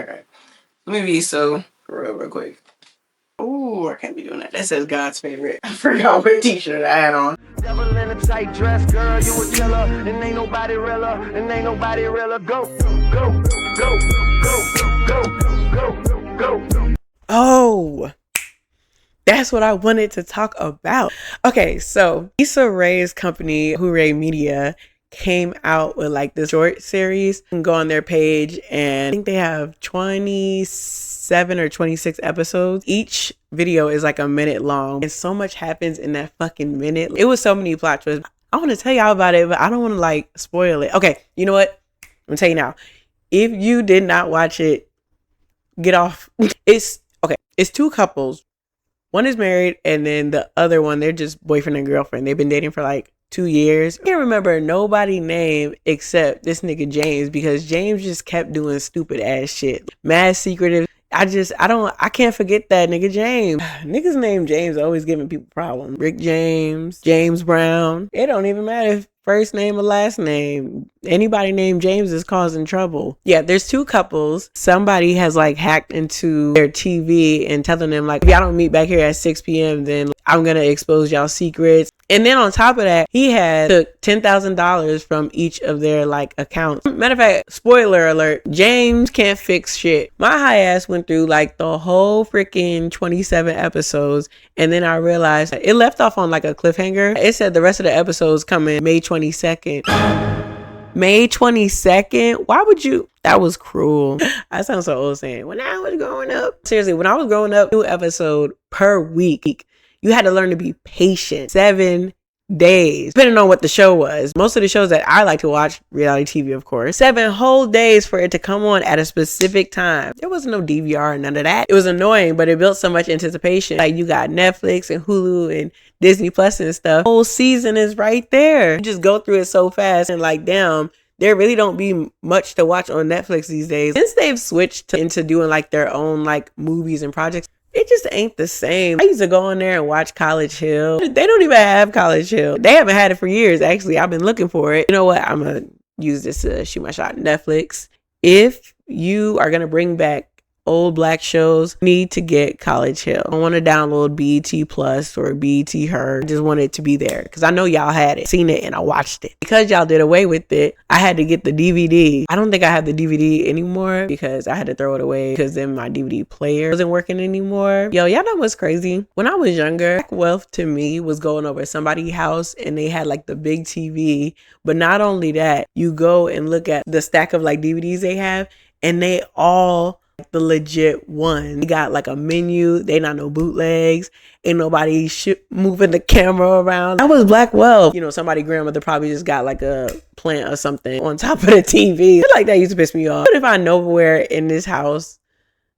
Alright. Let me be so for real quick. Ooh, I can't be doing that. That says God's favorite. I forgot what t-shirt I had on. Devil in a tight dress, girl, you a killer. And ain't nobody realer, and ain't nobody realer. Go, go, go, go, go, go, go. Oh, that's what I wanted to talk about. Okay, so Issa Rae's company, Hooray Media, came out with like this short series. You can go on their page and I think they have 27 or 26 episodes. Each video is like a minute long and so much happens in that fucking minute. It was so many plot twists. I want to tell y'all about it, but I don't want to like spoil it. Okay, you know what? I'm gonna tell you now. If you did not watch it, get off. It's two couples. One is married and then the other one, they're just boyfriend and girlfriend. They've been dating for like 2 years. I can't remember nobody's name except this nigga James, because James just kept doing stupid ass shit. Mad secretive. I can't forget that nigga James. Niggas named James always giving people problems. Rick James, James Brown. It don't even matter if first name or last name. Anybody named James is causing trouble. Yeah, there's two couples. Somebody has like hacked into their TV and telling them like, if y'all don't meet back here at 6 p.m., then I'm gonna expose y'all secrets. And then on top of that, he had took $10,000 from each of their like accounts. Matter of fact, spoiler alert, James can't fix shit. My high ass went through like the whole freaking 27 episodes. And then I realized it left off on like a cliffhanger. It said the rest of the episodes coming May 22nd. May 22nd? Why would you? That was cruel. I sound so old saying, when I was growing up. Seriously, when I was growing up, new episode per week. You had to learn to be patient. 7 days, depending on what the show was. Most of the shows that I like to watch, reality TV, of course, 7 whole days for it to come on at a specific time. There was no DVR or none of that. It was annoying, but it built so much anticipation. Like you got Netflix and Hulu and Disney Plus and stuff. The whole season is right there. You just go through it so fast and like, damn, there really don't be much to watch on Netflix these days. Since they've switched into doing like their own like movies and projects, it just ain't the same. I used to go on there and watch College Hill. They don't even have College Hill. They haven't had it for years, actually. I've been looking for it. You know what? I'm going to use this to shoot my shot. Netflix. If you are going to bring back old black shows, need to get College Hill. I want to download BET Plus or BET Her. I just want it to be there because I know y'all had it, seen it, and I watched it. Because y'all did away with it, I had to get the DVD. I don't think I have the DVD anymore because I had to throw it away because then my DVD player wasn't working anymore. Yo, y'all know what's crazy? When I was younger, black wealth to me was going over somebody's house and they had like the big TV. But not only that, you go and look at the stack of like DVDs they have and they all the legit one. They got like a menu. They not no bootlegs. Ain't nobody moving the camera around. That was black wealth. You know, somebody grandmother probably just got like a plant or something on top of the TV. Like that used to piss me off. What if I know where in this house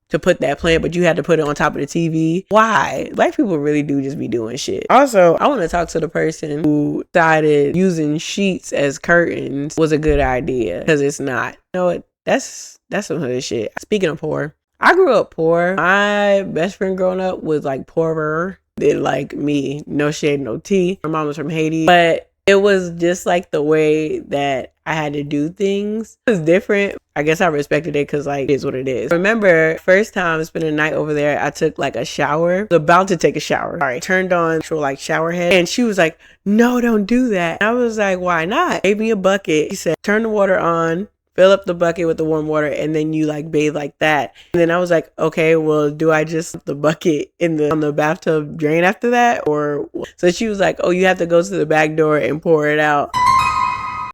to put that plant, but you had to put it on top of the TV? Why? Black people really do just be doing shit. Also, I want to talk to the person who decided using sheets as curtains was a good idea, because it's not. You know what? That's some hood shit. Speaking of poor, I grew up poor. My best friend growing up was like poorer than like me. No shade, no tea. My mom was from Haiti, but it was just like the way that I had to do things. It was different. I guess I respected it because like it is what it is. Remember, first time spending the night over there, I took like a shower. I was about to take a shower. All right, turned on actual like shower head, and she was like, "No, don't do that." And I was like, "Why not?" Gave me a bucket. She said, "Turn the water on. Fill up the bucket with the warm water and then you like bathe like that." And then I was like, okay, well, do I just put the bucket on the bathtub drain after that? Or so she was like, oh, you have to go to the back door and pour it out.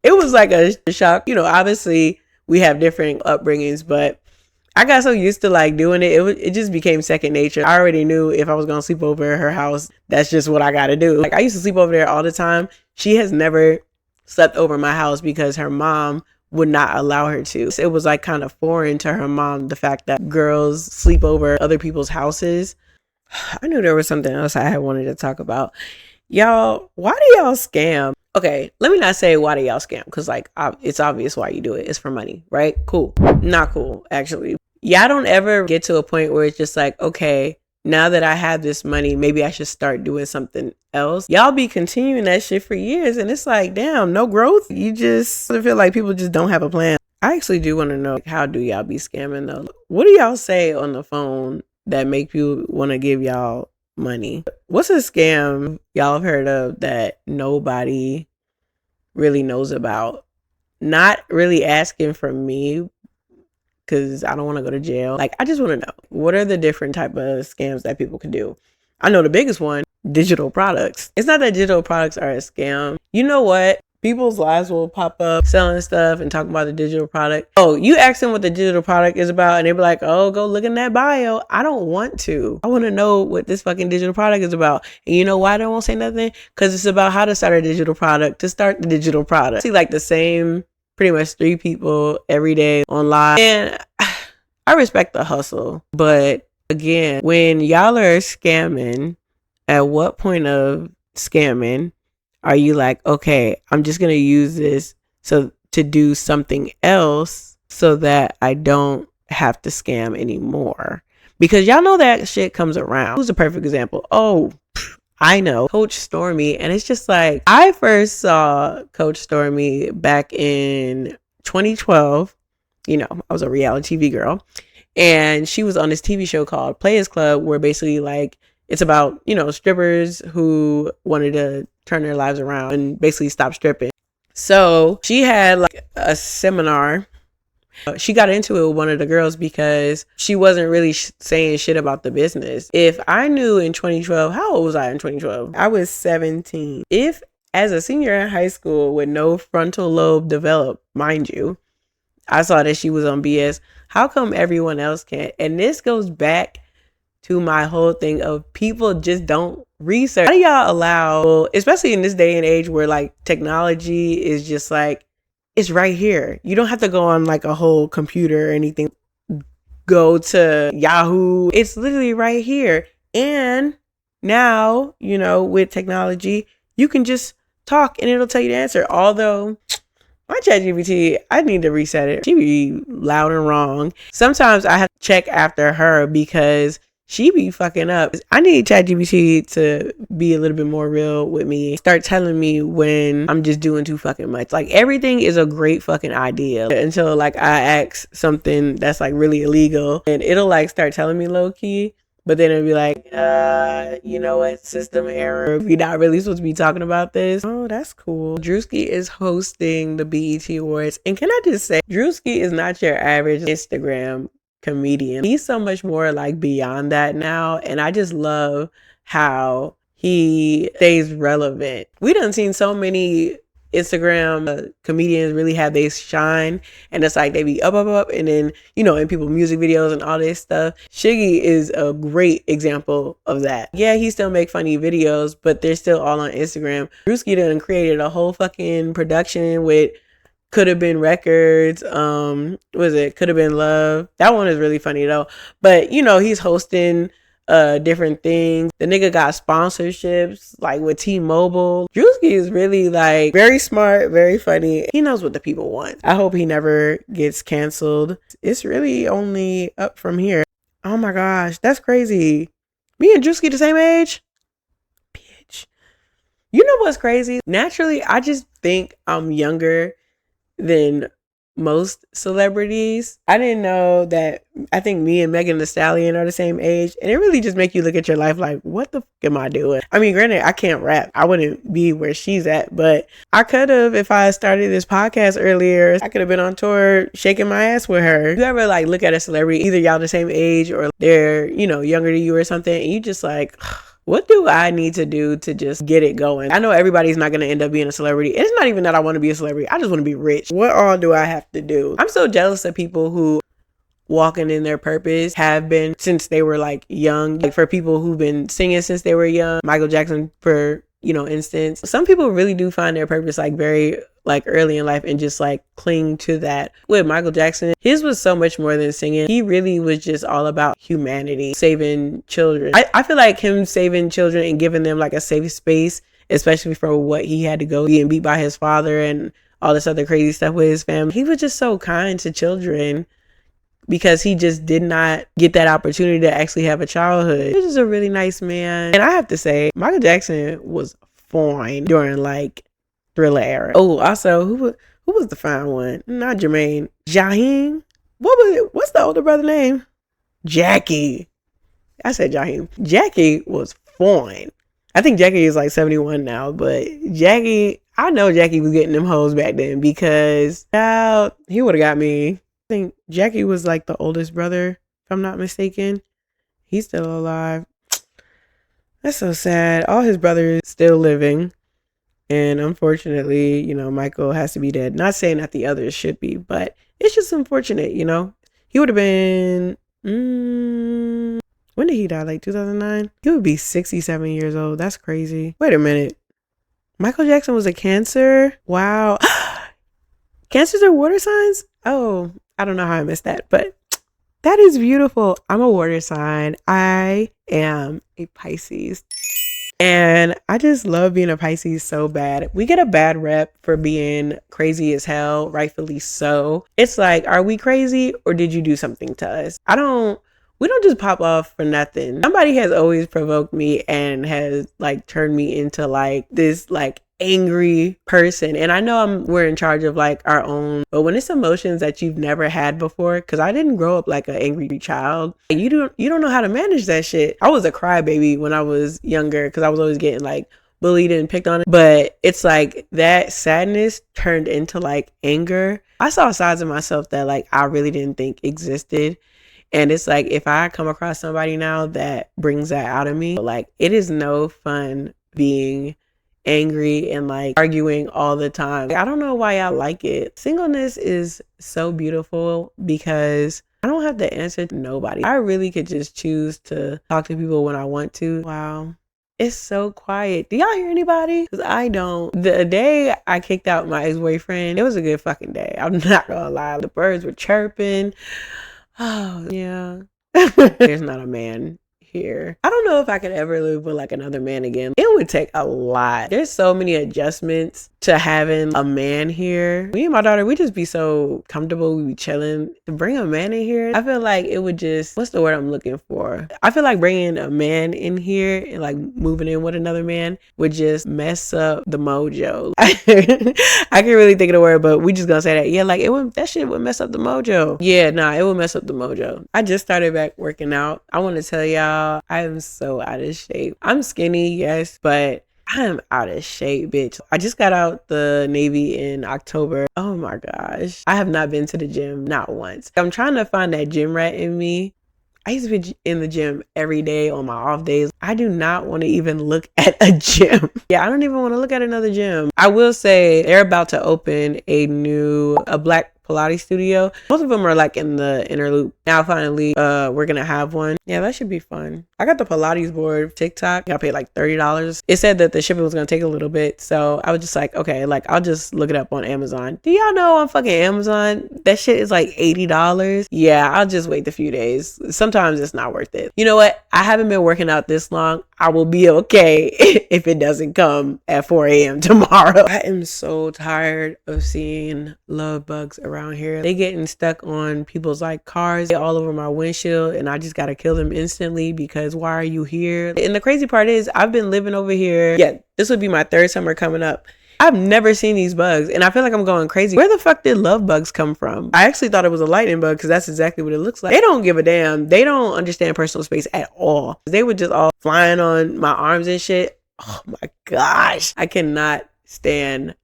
It was like a shock. You know, obviously we have different upbringings, but I got so used to like doing it. It just became second nature. I already knew if I was going to sleep over at her house, that's just what I got to do. Like I used to sleep over there all the time. She has never slept over my house because her mom would not allow her to. It was like kind of foreign to her mom, the fact that girls sleep over other people's houses. I knew there was something else I had wanted to talk about. Y'all, why do y'all scam? Okay, let me not say why do y'all scam, because like it's obvious why you do it. It's for money, right? Cool. Not cool, actually. Y'all don't ever get to a point where it's just like, okay, now that I have this money, maybe I should start doing something else. Y'all be continuing that shit for years and it's like, damn, no growth. You just feel like people just don't have a plan. I actually do want to know, how do y'all be scamming though? What do y'all say on the phone that make you want to give y'all money? What's a scam y'all have heard of that nobody really knows about? Not really asking for me because I don't want to go to jail. Like, I just want to know, what are the different type of scams that people can do? I know the biggest one, digital products. It's not that digital products are a scam. You know what? People's lives will pop up selling stuff and talking about the digital product. Oh, you ask them what the digital product is about and they be like, oh, go look in that bio. I don't want to. I want to know what this fucking digital product is about. And you know why they won't say nothing? Because it's about how to start a digital product, to start the digital product. See, like the same pretty much 3 people every day online. And I respect the hustle. But again, when y'all are scamming, at what point of scamming are you like, okay, I'm just going to use this so to do something else so that I don't have to scam anymore? Because y'all know that shit comes around. Who's a perfect example? Oh, I know, Coach Stormy. And it's just like, I first saw Coach Stormy back in 2012. You know, I was a reality TV girl. And she was on this TV show called Players Club, where basically like, it's about, you know, strippers who wanted to turn their lives around and basically stop stripping. So she had like a seminar. She got into it with one of the girls because she wasn't really saying shit about the business. If I knew in 2012, how old was I in 2012? I was 17. If as a senior in high school with no frontal lobe developed, mind you, I saw that she was on BS, how come everyone else can't? And this goes back to my whole thing of people just don't research. How do y'all allow, especially in this day and age where like technology is just like, it's right here. You don't have to go on like a whole computer or anything. Go to Yahoo. It's literally right here. And now, you know, with technology, you can just talk and it'll tell you the answer. Although my ChatGPT, I need to reset it. She be loud and wrong. Sometimes I have to check after her because she be fucking up. I need ChatGPT to be a little bit more real with me. Start telling me when I'm just doing too fucking much. Like, everything is a great fucking idea until like I ask something that's like really illegal and it'll like start telling me low key. But then it'll be like, you know what, system error. You're not really supposed to be talking about this. Oh, that's cool. Druski is hosting the BET Awards. And can I just say, Druski is not your average Instagram comedian. He's so much more like beyond that now. And I just love how he stays relevant. We done seen so many Instagram comedians really have they shine, and it's like they be up and then, you know, in people music videos and all this stuff. Shiggy is a great example of that. Yeah, he still make funny videos, but they're still all on Instagram. Druski done created a whole fucking production with Could Have Been Records. Was it Could Have Been Love? That one is really funny though. But you know, he's hosting different things. The nigga got sponsorships like with T-Mobile. Druski is really like very smart, very funny. He knows what the people want. I hope he never gets canceled. It's really only up from here. Oh my gosh, that's crazy. Me and Druski the same age? Bitch. You know what's crazy? Naturally, I just think I'm younger than most celebrities. I didn't know that. I think me and Megan Thee Stallion are the same age, and it really just make you look at your life like, what the fuck am I doing? I mean, granted, I can't rap. I wouldn't be where she's at, but I could have if I started this podcast earlier. I could have been on tour shaking my ass with her. You ever like look at a celebrity, either y'all the same age or they're, you know, younger than you or something, and you just like, what do I need to do to just get it going? I know everybody's not going to end up being a celebrity. It's not even that I want to be a celebrity. I just want to be rich. What all do I have to do? I'm so jealous of people who walking in their purpose have been since they were like young. Like for people who've been singing since they were young, Michael Jackson for, you know, instance. Some people really do find their purpose like very like early in life and just like cling to that. With Michael Jackson, his was so much more than singing. He really was just all about humanity, saving children. I feel like him saving children and giving them like a safe space, especially for what he had to go being beat by his father and all this other crazy stuff with his family. He was just so kind to children because he just did not get that opportunity to actually have a childhood. He's just a really nice man. And I have to say, Michael Jackson was fine during like Thriller era. Oh, also, who Who was the fine one? Not Jermaine. Jaheim? What was it? What's the older brother name? Jackie. I said Jaheim. Jackie was fine. I think Jackie is like 71 now, but Jackie, I know Jackie was getting them hoes back then because he would have got me. I think Jackie was like the oldest brother, if I'm not mistaken. He's still alive. That's so sad. All his brothers still living. And unfortunately, you know, Michael has to be dead. Not saying that the others should be, but it's just unfortunate, you know. He would have been, when did he die? Like 2009? He would be 67 years old. That's crazy. Wait a minute. Michael Jackson was a Cancer? Wow. Cancers are water signs? Oh, I don't know how I missed that, but that is beautiful. I'm a water sign. I am a Pisces. And I just love being a Pisces so bad. We get a bad rep for being crazy as hell, rightfully so. It's like, are we crazy or did you do something to us? We don't just pop off for nothing. Somebody has always provoked me and has like turned me into like this like angry person. And I know we're in charge of like our own, but when it's emotions that you've never had before, because I didn't grow up like an angry child, you don't know how to manage that shit. I was a crybaby when I was younger because I was always getting like bullied and picked on. But it's like that sadness turned into like anger. I saw sides of myself that like I really didn't think existed. And it's like, if I come across somebody now that brings that out of me, like it is no fun being angry and like arguing all the time. I don't know why I like it. Singleness is so beautiful because I don't have to answer to nobody. I really could just choose to talk to people when I want to. Wow. It's so quiet. Do y'all hear anybody? Because I don't. The day I kicked out my ex-boyfriend, it was a good fucking day. I'm not gonna lie. The birds were chirping. Oh, yeah. There's not a man here. I don't know if I could ever live with like another man again. It would take a lot. There's so many adjustments to having a man here. Me and my daughter, we just be so comfortable. We be chilling. To bring a man in here, I feel like it would just, what's the word I'm looking for? I feel like bringing a man in here and like moving in with another man would just mess up the mojo. I can't really think of the word, but we just gonna say that. Yeah, like that shit would mess up the mojo. Yeah, nah, it would mess up the mojo. I just started back working out. I want to tell y'all, I am so out of shape. I'm skinny, yes, but I am out of shape, bitch. I just got out the Navy in October. Oh my gosh. I have not been to the gym, not once. I'm trying to find that gym rat in me. I used to be in the gym every day on my off days. I do not want to even look at a gym. Yeah, I don't even want to look at another gym. I will say they're about to open a black Pilates studio. Most of them are like in the inner loop. Now finally, we're gonna have one. Yeah, that should be fun. I got the Pilates board TikTok. I paid like $30. It said that the shipping was gonna take a little bit, so I was just like, okay, like I'll just look it up on Amazon. Do y'all know on fucking Amazon that shit is like $80? Yeah, I'll just wait a few days. Sometimes it's not worth it. You know what? I haven't been working out this long. I will be okay if it doesn't come at 4 a.m. tomorrow. I am so tired of seeing love bugs around here. They getting stuck on people's like cars, all over my windshield, and I just gotta kill them instantly because why are you here? And the crazy part is I've been living over here. Yeah, this would be my third summer coming up. I've never seen these bugs and I feel like I'm going crazy. Where the fuck did love bugs come from? I actually thought it was a lightning bug because that's exactly what it looks like. They don't give a damn. They don't understand personal space at all. They were just all flying on my arms and shit. Oh my gosh. I cannot stand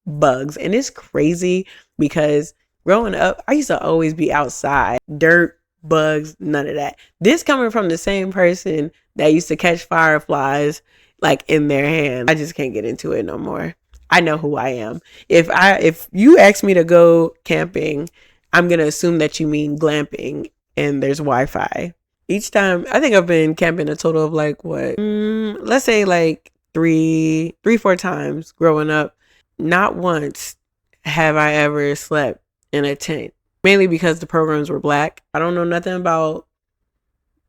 bugs. And it's crazy because growing up, I used to always be outside. Dirt, bugs, none of that. This coming from the same person that used to catch fireflies like in their hand. I just can't get into it no more. I know who I am. If you ask me to go camping, I'm going to assume that you mean glamping and there's Wi-Fi. Each time, I think I've been camping a total of like what? Let's say like three, 4 times growing up. Not once have I ever slept in a tent. Mainly because the programs were black. I don't know nothing about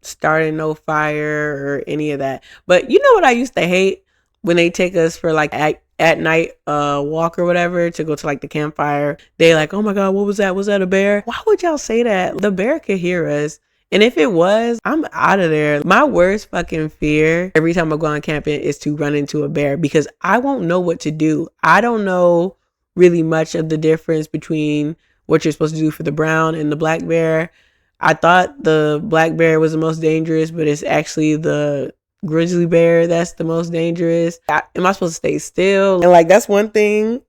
starting no fire or any of that. But you know what I used to hate? When they take us for like at night walk or whatever to go to like the campfire, they like, oh my god, what was that? Was that a bear? Why would y'all say that? The bear could hear us. And if it was, I'm out of there. My worst fucking fear every time I go on camping is to run into a bear because I won't know what to do. I don't know really much of the difference between what you're supposed to do for the brown and the black bear. I thought the black bear was the most dangerous, but it's actually the grizzly bear that's the most dangerous. Am I supposed to stay still? And like, that's one thing.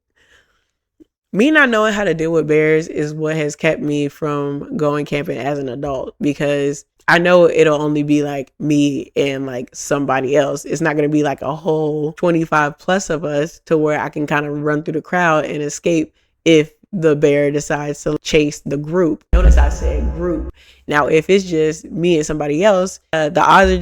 Me not knowing how to deal with bears is what has kept me from going camping as an adult, because I know it'll only be like me and like somebody else. It's not going to be like a whole 25 plus of us to where I can kind of run through the crowd and escape if the bear decides to chase the group. Notice I said group. Now, if it's just me and somebody else, the odds are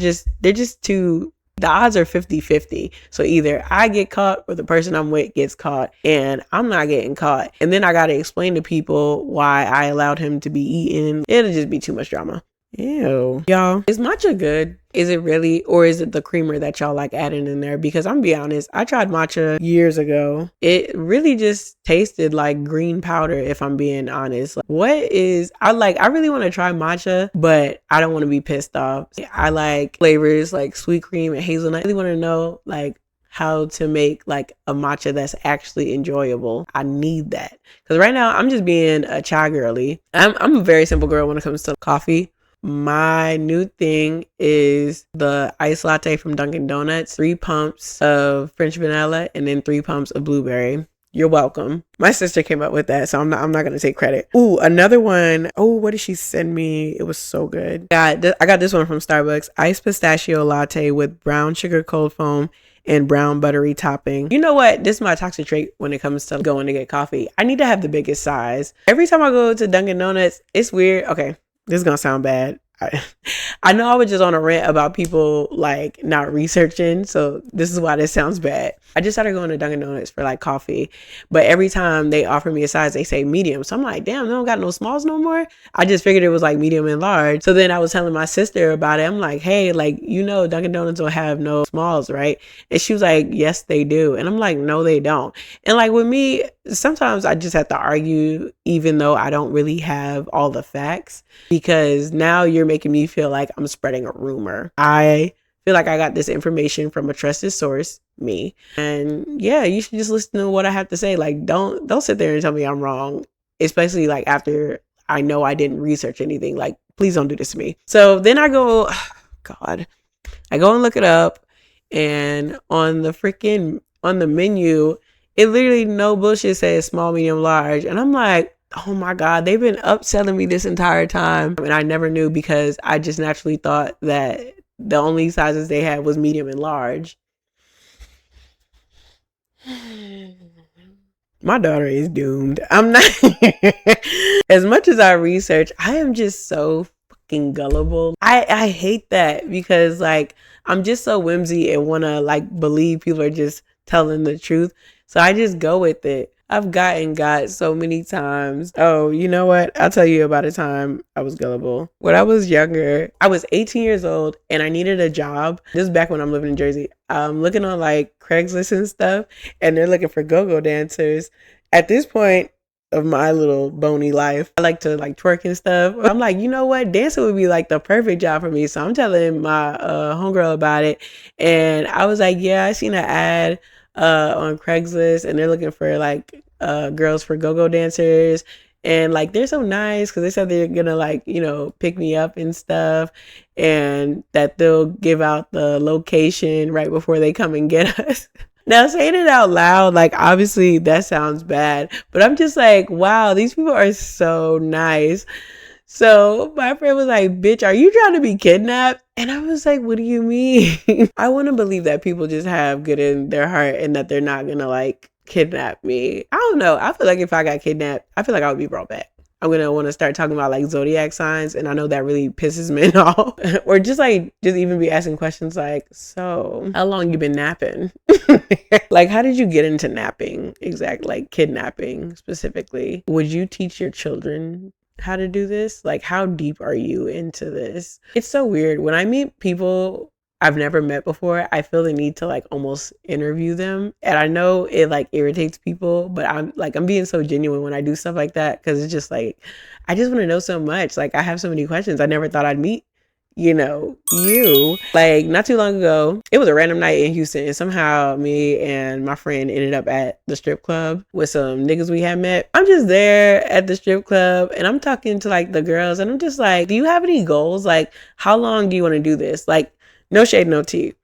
the odds are 50-50. So either I get caught or the person I'm with gets caught, and I'm not getting caught. And then I got to explain to people why I allowed him to be eaten. It'll just be too much drama. Ew. Y'all, is matcha good? Is it really? Or is it the creamer that y'all like adding in there? Because I'm gonna be honest, I tried matcha years ago. It really just tasted like green powder, if I'm being honest. Like, I really want to try matcha, but I don't want to be pissed off. I like flavors like sweet cream and hazelnut. I really want to know like how to make like a matcha that's actually enjoyable. I need that. Because right now I'm just being a chai girly. I'm a very simple girl when it comes to coffee. My new thing is the iced latte from Dunkin' Donuts, 3 pumps of French vanilla and then 3 pumps of blueberry. You're welcome. My sister came up with that, so I'm not gonna take credit. Ooh, another one. Oh, what did she send me? It was so good. I got this one from Starbucks, iced pistachio latte with brown sugar cold foam and brown buttery topping. You know what? This is my toxic trait when it comes to going to get coffee. I need to have the biggest size. Every time I go to Dunkin' Donuts, it's weird. Okay. This is gonna sound bad. I know I was just on a rant about people like not researching, so this is why this sounds bad. I just started going to Dunkin' Donuts for like coffee, but every time they offer me a size, they say medium. So I'm like, damn, they don't got no smalls no more. I just figured it was like medium and large. So then I was telling my sister about it. I'm like, hey, like, you know, Dunkin' Donuts don't have no smalls, right? And she was like, yes, they do. And I'm like, no, they don't. And like with me, sometimes I just have to argue, even though I don't really have all the facts, because now you're making me feel like I'm spreading a rumor. I feel like I got this information from a trusted source, me. And yeah, you should just listen to what I have to say. Like, don't sit there and tell me I'm wrong, especially like after I know I didn't research anything. Like, please don't do this to me. So then I go, I go and look it up, and on the menu, it literally, no bullshit, says small, medium, large. And I'm like, oh my God, they've been upselling me this entire time. And I never knew, because I just naturally thought that the only sizes they had was medium and large. My daughter is doomed. I'm not. As much as I research, I am just so fucking gullible. I hate that, because like I'm just so whimsy and want to like believe people are just telling the truth. So I just go with it. I've got so many times. Oh, you know what? I'll tell you about a time I was gullible. When I was younger, I was 18 years old and I needed a job. This is back when I'm living in Jersey. I'm looking on like Craigslist and stuff, and they're looking for go-go dancers. At this point of my little bony life, I like to like twerk and stuff. I'm like, you know what? Dancing would be like the perfect job for me. So I'm telling my homegirl about it. And I was like, yeah, I seen an ad on Craigslist, and they're looking for like girls for go-go dancers, and like they're so nice because they said they're gonna like, you know, pick me up and stuff, and that they'll give out the location right before they come and get us. Now, saying it out loud, like obviously that sounds bad, but I'm just like, wow, these people are so nice. So my friend was like, bitch, are you trying to be kidnapped? And I was like, what do you mean? I want to believe that people just have good in their heart and that they're not going to like kidnap me. I don't know. I feel like if I got kidnapped, I feel like I would be brought back. I'm going to want to start talking about like zodiac signs. And I know that really pisses men off. Or just even be asking questions like, so how long you been napping? Like, how did you get into napping? Exactly. Like kidnapping specifically. Would you teach your children how to do this? Like, how deep are you into this? It's so weird. When I meet people I've never met before, I feel the need to like almost interview them. And I know it like irritates people, but I'm being so genuine when I do stuff like that, because it's just like, I just want to know so much. Like, I have so many questions. I never thought I'd meet you. Like, not too long ago, it was a random night in Houston, and somehow me and my friend ended up at the strip club with some niggas we had met. I'm just there at the strip club, and I'm talking to like the girls, and I'm just like, do you have any goals? Like, how long do you want to do this? Like, no shade, no tea.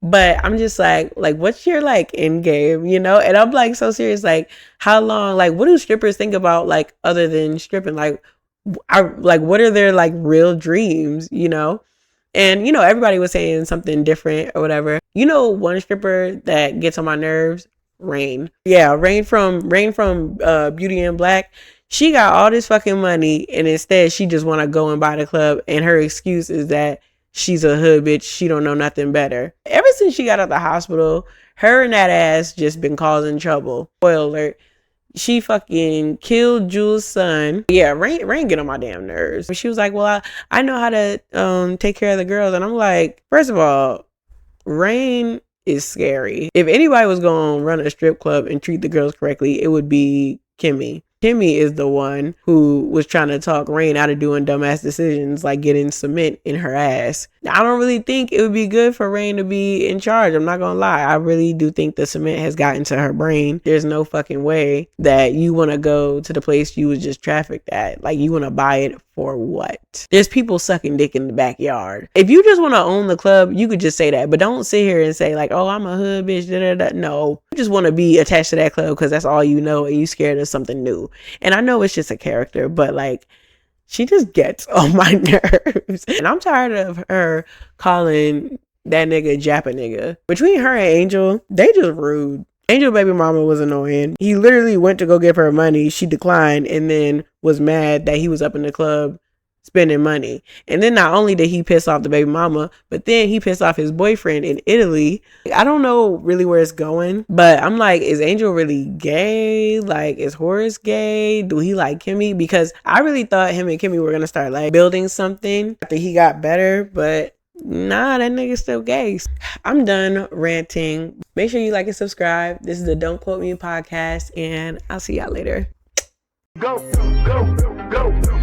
But I'm just like, what's your like end game, And I'm like so serious, like, how long, like, what do strippers think about, like, other than stripping? Like, what are their like real dreams, And everybody was saying something different or whatever. One stripper that gets on my nerves, Rain. Yeah, Rain from Beauty and Black. She got all this fucking money, and instead she just want to go and buy the club, and her excuse is that she's a hood bitch. She don't know nothing better. Ever since she got out the hospital, her and that ass just been causing trouble. Spoiler alert. She fucking killed Jules' son. Yeah, Rain get on my damn nerves. She was like, well, I know how to take care of the girls. And I'm like, first of all, Rain is scary. If anybody was going to run a strip club and treat the girls correctly, it would be Kimmy. Kimmy is the one who was trying to talk Rain out of doing dumbass decisions like getting cement in her ass. I don't really think it would be good for Rain to be in charge. I'm not gonna lie. I really do think the cement has gotten to her brain. There's no fucking way that you want to go to the place you was just trafficked at. Like, you want to buy it for what? There's people sucking dick in the backyard. If you just want to own the club, you could just say that. But don't sit here and say like, oh, I'm a hood bitch. Da, da, da. No. You just want to be attached to that club because that's all you know, and you scared of something new. And I know it's just a character, but like, she just gets on my nerves. And I'm tired of her calling that nigga Jappa nigga. Between her and Angel, they just rude. Angel baby mama was annoying. He literally went to go give her money. She declined and then was mad that he was up in the club spending money. And then not only did he piss off the baby mama, but then he pissed off his boyfriend in Italy. I don't know really where it's going, but I'm like, is Angel really gay? Like, is Horace gay? Do he like Kimmy? Because I really thought him and Kimmy were gonna start like building something after he got better, but nah, that nigga's still gay. I'm done ranting. Make sure you like and subscribe. This is the Don't Quote Me podcast, and I'll see y'all later. Go, go, go, go.